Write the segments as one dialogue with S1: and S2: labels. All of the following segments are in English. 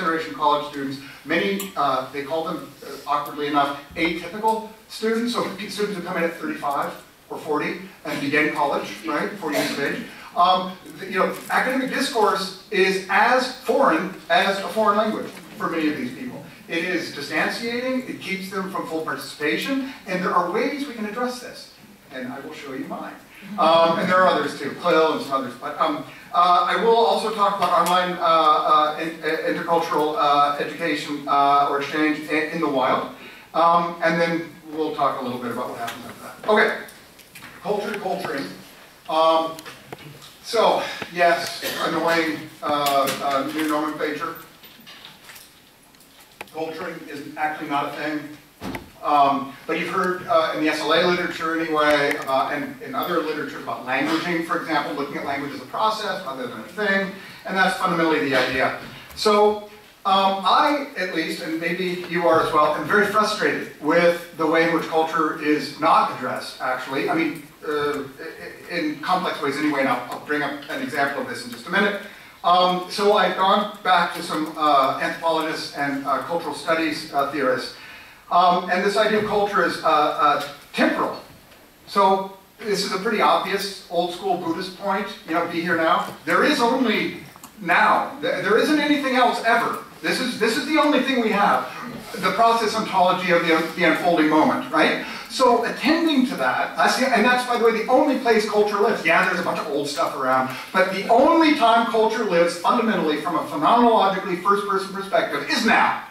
S1: generation college students, many, they call them, awkwardly enough, atypical students, so students who come in at 35 or 40 and begin college, right, 40 years of age. You know, academic discourse is as foreign as a foreign language for many of these people. It is distanciating, it keeps them from full participation, and there are ways we can address this. And I will show you mine. And there are others too, Clill and some others. But I will also talk about online intercultural education or exchange in the wild. And then we'll talk a little bit about what happens after that. Okay, culture to culturing. So, yes, annoying new nomenclature. Culturing is actually not a thing. But you've heard in the SLA literature anyway, and in other literature about languaging, for example, looking at language as a process rather than a thing, and that's fundamentally the idea. So I, at least, and maybe you are as well, am very frustrated with the way in which culture is not addressed, actually. I mean, in complex ways anyway, and I'll bring up an example of this in just a minute. So I've gone back to some anthropologists and cultural studies theorists. And this idea of culture is temporal. So this is a pretty obvious old school Buddhist point, you know, be here now. There is only now. There isn't anything else ever. This is the only thing we have. The process ontology of the unfolding moment, right? So attending to that, and that's, by the way, the only place culture lives. Yeah, there's a bunch of old stuff around, but the only time culture lives fundamentally from a phenomenologically first-person perspective is now.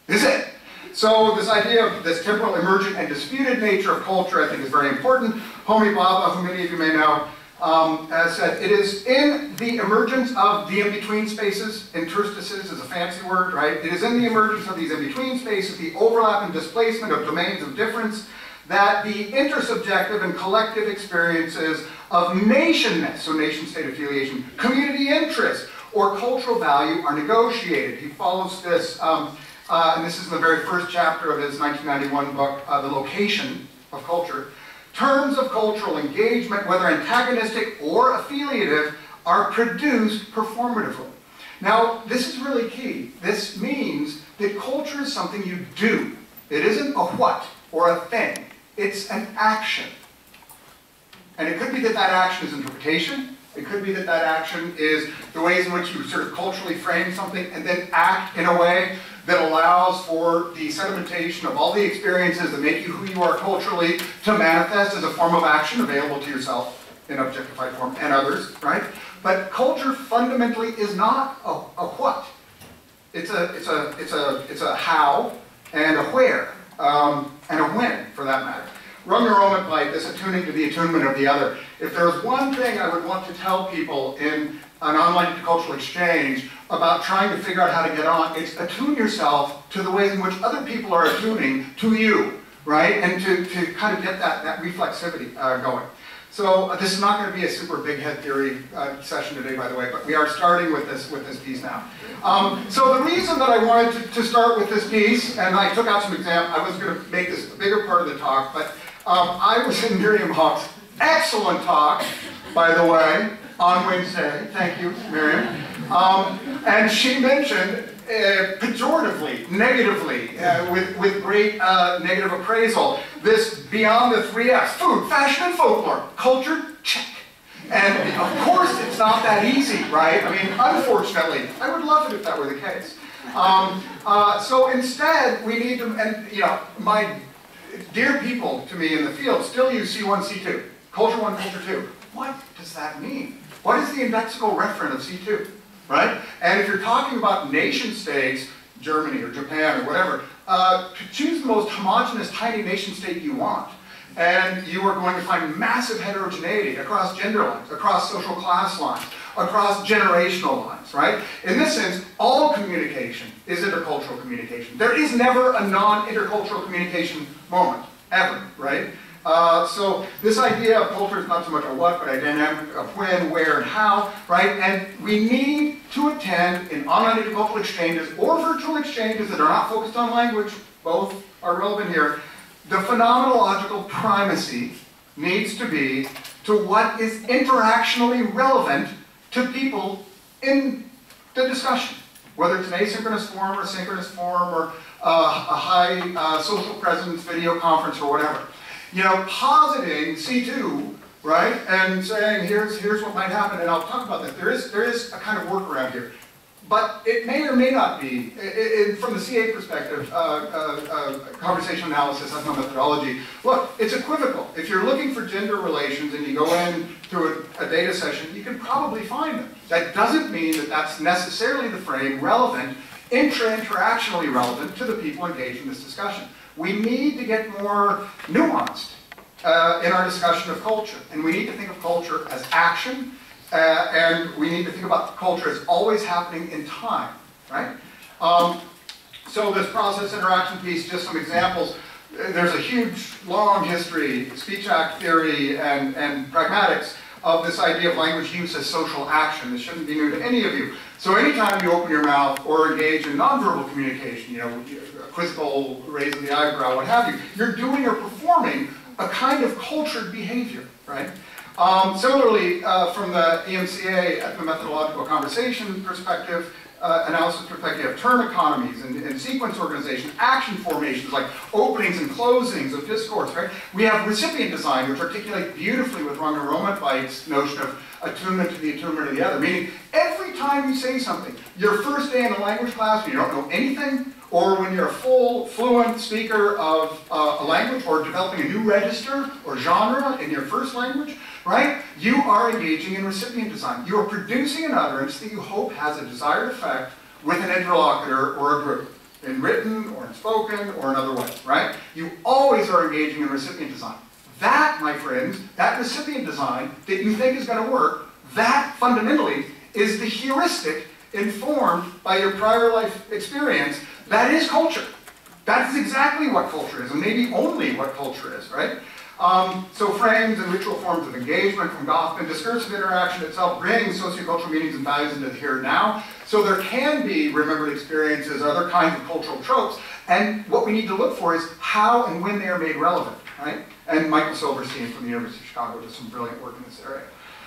S1: Is it? So this idea of this temporal, emergent, and disputed nature of culture, I think, is very important. Homi Bhabha, who many of you may know, has said, it is in the emergence of the in-between spaces, interstices is a fancy word, right? It is in the emergence of these in-between spaces, the overlap and displacement of domains of difference, that the intersubjective and collective experiences of nationness, so nation-state affiliation, community interest, or cultural value are negotiated. He follows this, and this is in the very first chapter of his 1991 book, The Location of Culture. Terms of cultural engagement, whether antagonistic or affiliative, are produced performatively. Now, this is really key. This means that culture is something you do. It isn't a what or a thing. It's an action. And it could be that that action is interpretation. It could be that that action is the ways in which you sort of culturally frame something and then act in a way that allows for the sedimentation of all the experiences that make you who you are culturally to manifest as a form of action available to yourself in objectified form and others, right? But culture fundamentally is not a what. It's a how and a where and a when, for that matter. Run your own light, this attuning to the attunement of the other. If there's one thing I would want to tell people in an online intercultural exchange about trying to figure out how to get on, it's attune yourself to the ways in which other people are attuning to you, right? And to kind of get that reflexivity going. So this is not going to be a super big head theory session today, by the way, but we are starting with this piece now. So the reason that I wanted to start with this piece, and I took out some examples, I was going to make this a bigger part of the talk, but I was in Miriam Hawk's excellent talk, by the way, on Wednesday. Thank you, Miriam. And she mentioned pejoratively, negatively, with great negative appraisal, this beyond the 3Fs, food, fashion, and folklore. Culture, check. And of course it's not that easy, right? I mean, unfortunately, I would love it if that were the case. So instead, we need to, and you know, my dear people to me in the field still use C1, C2. Culture 1, Culture 2. What does that mean? What is the indexical referent of C2? Right? And if you're talking about nation states, Germany or Japan or whatever, choose the most homogeneous tiny nation state you want. And you are going to find massive heterogeneity across gender lines, across social class lines, across generational lines, right? In this sense, all communication is intercultural communication. There is never a non-intercultural communication moment, ever, right? So this idea of culture is not so much a what, but a dynamic of when, where, and how, right? And we need to attend in online intercultural exchanges or virtual exchanges that are not focused on language, both are relevant here. The phenomenological primacy needs to be to what is interactionally relevant to people in the discussion. whether it's an asynchronous form or synchronous form or a high social presence video conference or whatever. You know, positing C2, right, and saying here's what might happen, and I'll talk about that. There is a kind of workaround here. But it may or may not be, from the CA perspective, conversation analysis, that's my methodology. Look, it's equivocal. If you're looking for gender relations and you go in to a data session, you can probably find them. That doesn't mean that that's necessarily the frame relevant, interactionally relevant to the people engaged in this discussion. We need to get more nuanced in our discussion of culture. And we need to think of culture as action, and we need to think about culture as always happening in time, right? So this process interaction piece, just some examples. There's a huge, long history, speech act theory and pragmatics of this idea of language use as social action. This shouldn't be new to any of you. So anytime you open your mouth or engage in nonverbal communication, you know, a quizzical raise of the eyebrow, what have you, you're doing or performing a kind of cultured behavior, right? Similarly, from the EMCA at the methodological conversation perspective, analysis perspective, you have term economies and sequence organization, action formations like openings and closings of discourse, right? We have recipient design, which articulates beautifully with Ragnar Rometveit's notion of attunement to the attunement of the other, meaning every time you say something, your first day in a language class when you don't know anything, or when you're a full, fluent speaker of a language, or developing a new register or genre in your first language, right? You are engaging in recipient design. You are producing an utterance that you hope has a desired effect with an interlocutor or a group, in written or in spoken or another way, right? You always are engaging in recipient design. That, my friends, that recipient design that you think is going to work, that fundamentally is the heuristic informed by your prior life experience. That is culture. That is exactly what culture is, and maybe only what culture is, right? So frames and ritual forms of engagement from Goffman, discursive interaction itself brings sociocultural meanings and values into the here and now. So there can be remembered experiences, other kinds of cultural tropes, and what we need to look for is how and when they are made relevant, right? And Michael Silverstein from the University of Chicago does some brilliant work in this area.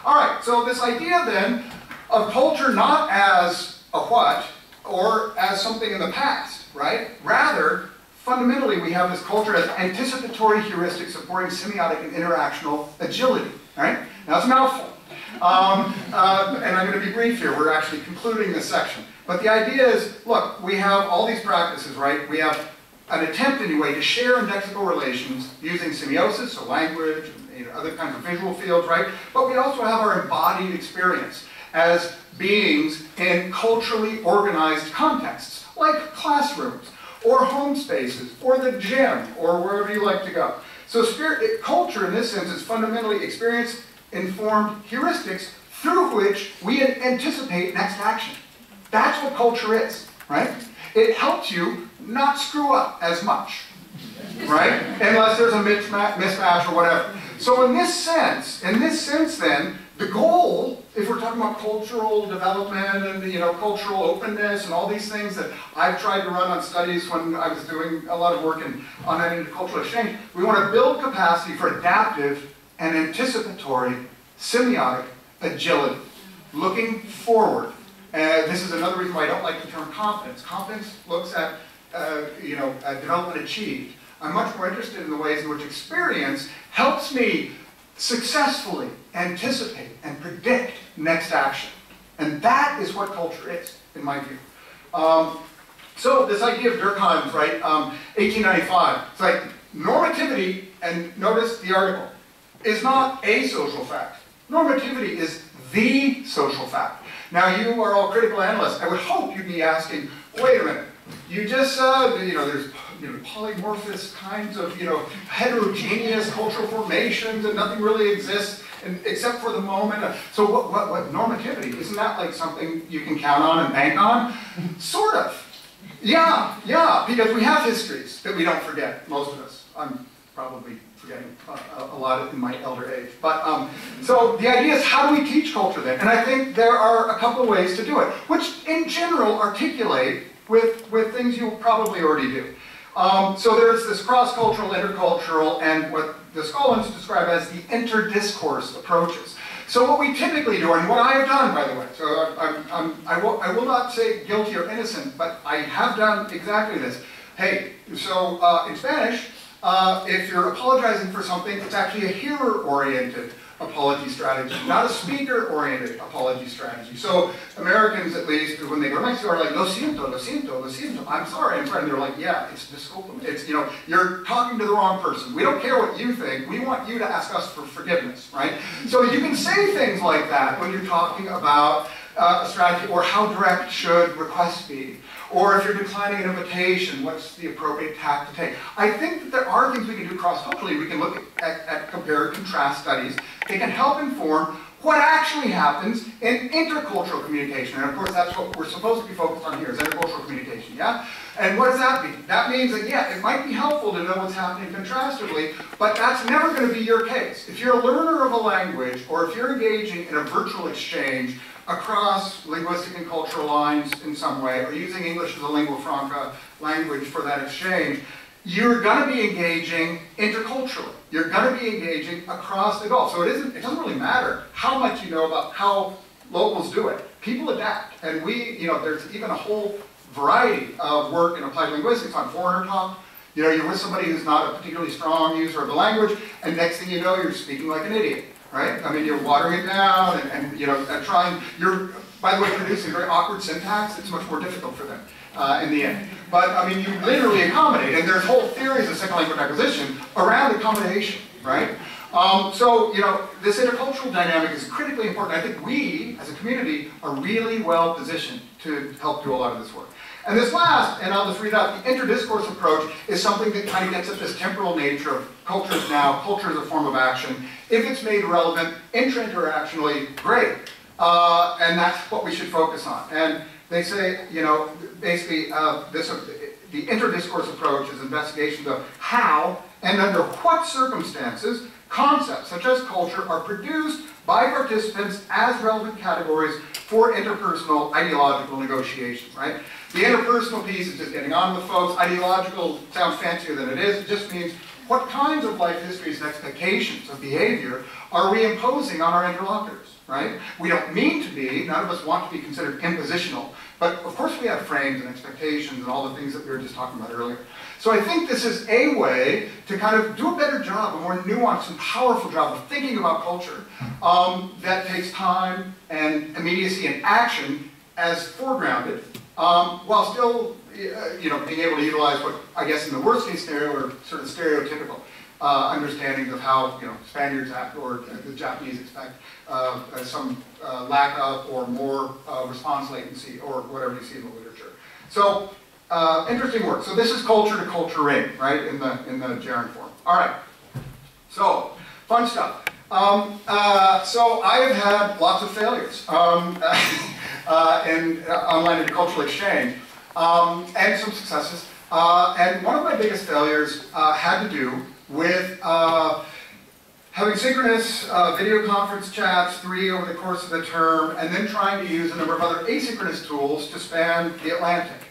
S1: All right, so this idea then of culture not as a what, or as something in the past, right? Rather, fundamentally, we have this culture as anticipatory heuristic supporting semiotic and interactional agility, right? Now, it's a mouthful. And I'm going to be brief here. We're actually concluding this section. But the idea is, look, we have all these practices, right? We have an attempt, anyway, to share indexical relations using semiosis, so language, and other kinds of visual fields, right? But we also have our embodied experience as beings in culturally organized contexts, like classrooms, or home spaces, or the gym, or wherever you like to go. So culture, in this sense, is fundamentally experience-informed heuristics through which we anticipate next action. That's what culture is, right? It helps you not screw up as much, right? Unless there's a mismatch or whatever. So in this sense then, the goal, if we're talking about cultural development and cultural openness and all these things that I've tried to run on studies when I was doing a lot of work on intercultural exchange, we want to build capacity for adaptive and anticipatory semiotic agility, looking forward. This is another reason why I don't like the term competence. Competence looks at development achieved. I'm much more interested in the ways in which experience helps me successfully anticipate and predict next action. And that is what culture is, in my view. So this idea of Durkheim's, right, 1895, it's like normativity, and notice the article, is not a social fact. Normativity is the social fact. Now you are all critical analysts. I would hope you'd be asking, wait a minute, you just said, there's polymorphous kinds of, heterogeneous cultural formations and nothing really exists except for the moment. So what normativity? Isn't that like something you can count on and bank on? Sort of. Yeah, because we have histories that we don't forget, most of us. I'm probably forgetting a lot in my elder age. But so the idea is, how do we teach culture then? And I think there are a couple of ways to do it, which in general articulate with things you probably already do. So there's this cross-cultural, intercultural, and what the scholars describe as the interdiscourse approaches. So what we typically do, and what I have done, by the way, so I will not say guilty or innocent, but I have done exactly this. Hey, so in Spanish, if you're apologizing for something, it's actually a hearer-oriented apology strategy, not a speaker-oriented apology strategy. So Americans, at least, when they go to Mexico, are like, lo siento, lo siento, lo siento. I'm sorry. And they're like, yeah, it's disculpa. It's, you know, you're talking to the wrong person. We don't care what you think. We want you to ask us for forgiveness, right? So you can say things like that when you're talking about a strategy, or how direct should requests be? Or if you're declining an invitation, what's the appropriate tack to take? I think that there are things we can do cross-culturally. We can look at compare and contrast studies. They can help inform what actually happens in intercultural communication. And of course, that's what we're supposed to be focused on here, is intercultural communication, yeah? And what does that mean? That means that, yeah, it might be helpful to know what's happening contrastively, but that's never going to be your case. If you're a learner of a language, or if you're engaging in a virtual exchange across linguistic and cultural lines in some way, or using English as a lingua franca language for that exchange, you're going to be engaging interculturally. You're going to be engaging across the Gulf. So it doesn't really matter how much you know about how locals do it. People adapt. And there's even a whole variety of work in applied linguistics on foreigner talk. You know, you're with somebody who's not a particularly strong user of the language, and next thing you know, you're speaking like an idiot. Right? I mean, you're watering it down and you're, by the way, producing very awkward syntax. It's much more difficult for them in the end. But, I mean, you literally accommodate, and there's whole theories of second language acquisition around accommodation, right? So, you know, this intercultural dynamic is critically important. I think we, as a community, are really well positioned to help do a lot of this work. And this last, and I'll just read out, the interdiscourse approach is something that kind of gets at this temporal nature of cultures now, culture as a form of action. If it's made relevant, intra-interactionally, great. And that's what we should focus on. And they say, you know, basically, the interdiscourse approach is investigations of how and under what circumstances concepts such as culture are produced by participants as relevant categories for interpersonal ideological negotiation, right? The interpersonal piece is just getting on with folks. Ideological sounds fancier than it is. It just means what kinds of life histories and expectations of behavior are we imposing on our interlocutors, right? We don't mean to be, none of us want to be considered impositional, but of course we have frames and expectations and all the things that we were just talking about earlier. So I think this is a way to kind of do a better job, a more nuanced and powerful job of thinking about culture that takes time and immediacy and action as foregrounded, while still being able to utilize what, I guess in the worst case scenario, are sort of stereotypical understandings of how Spaniards act or the Japanese expect some lack of or more response latency or whatever you see in the literature. So interesting work. So this is culture to culture-ing, right, in the gerund form. All right. So fun stuff. So I have had lots of failures in online intercultural exchange, and some successes. And one of my biggest failures had to do with having synchronous video conference chats, 3 over the course of the term, and then trying to use a number of other asynchronous tools to span the Atlantic.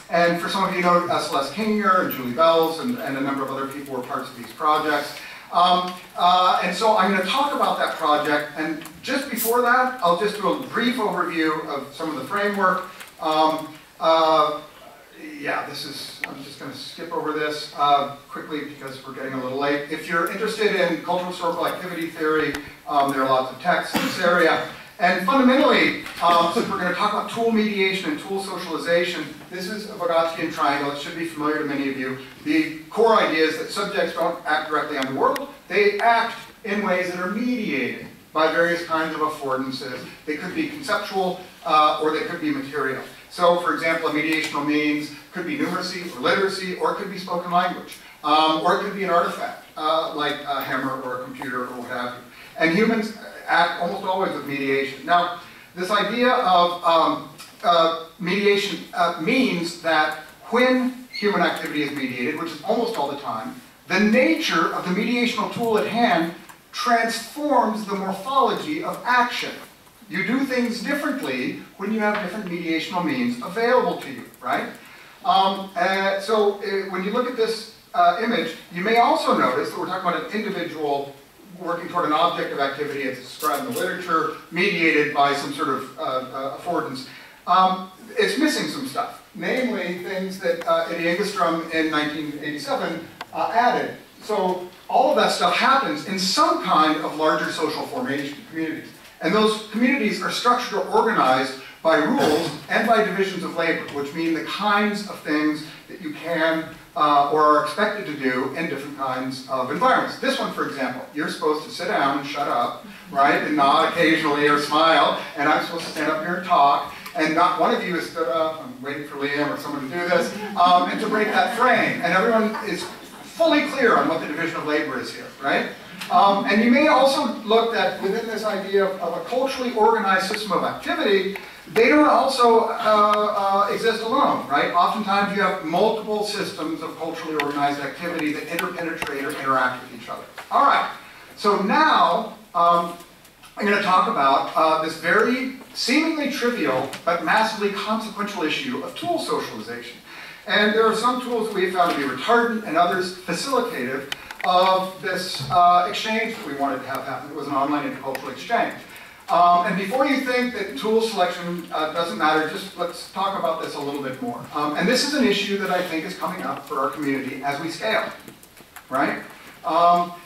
S1: And for some of you know SLS Kingier and Julie Bells and a number of other people were parts of these projects. And so I'm going to talk about that project, and just before that, I'll just do a brief overview of some of the framework. I'm just going to skip over this quickly because we're getting a little late. If you're interested in cultural historical activity theory, there are lots of texts in this area. And fundamentally, since we're going to talk about tool mediation and tool socialization, this is a Vygotsky triangle. It should be familiar to many of you. The core idea is that subjects don't act directly on the world. They act in ways that are mediated by various kinds of affordances. They could be conceptual or they could be material. So, for example, a mediational means could be numeracy or literacy, or it could be spoken language, or it could be an artifact like a hammer or a computer or what have you. And humans act almost always with mediation. Now, this idea of mediation means that when human activity is mediated, which is almost all the time, the nature of the mediational tool at hand transforms the morphology of action. You do things differently when you have different mediational means available to you, right? So when you look at this image, you may also notice that we're talking about an individual working toward an objective activity as described in the literature, mediated by some sort of affordance. It's missing some stuff, namely things that Eddie Engstrom in 1987 added. So all of that stuff happens in some kind of larger social formation, communities. And those communities are structured or organized by rules and by divisions of labor, which mean the kinds of things that you can or are expected to do in different kinds of environments. This one, for example, you're supposed to sit down and shut up, right, and nod occasionally or smile, and I'm supposed to stand up here and talk, and not one of you has stood up, I'm waiting for Liam or someone to do this, and to break that frame. And everyone is fully clear on what the division of labor is here, right? And you may also look at, within this idea of a culturally organized system of activity, they don't also exist alone, right? Oftentimes you have multiple systems of culturally organized activity that interpenetrate or interact with each other. All right, so now I'm going to talk about this very seemingly trivial but massively consequential issue of tool socialization. And there are some tools that we have found to be retardant and others facilitative of this exchange that we wanted to have happen. It was an online intercultural exchange. And before you think that tool selection doesn't matter, just let's talk about this a little bit more. And this is an issue that I think is coming up for our community as we scale, right?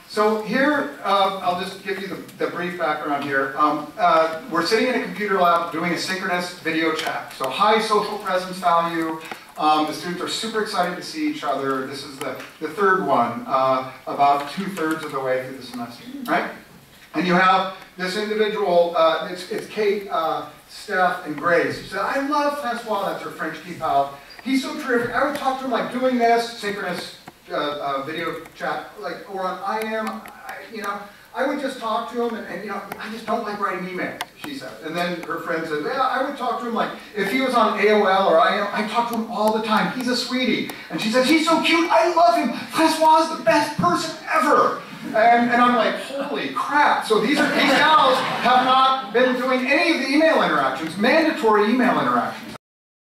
S1: So here, I'll just give you the brief background here. We're sitting in a computer lab doing a synchronous video chat. So high social presence value. The students are super excited to see each other. This is the third one, about 2/3 of the way through the semester, right? And you have this individual, it's Kate, Steph, and Grace. She said, I love Francois, that's her French key pal. He's so terrific. I would talk to him like doing this, synchronous video chat, like, or on IM, I would just talk to him, and I just don't like writing emails, she said. And then her friend said, yeah, I would talk to him like, if he was on AOL or IM, I talk to him all the time. He's a sweetie. And she says, he's so cute, I love him. Francois is the best person ever. And I'm like, holy crap. So these gals have not been doing any of the email interactions, mandatory email interactions.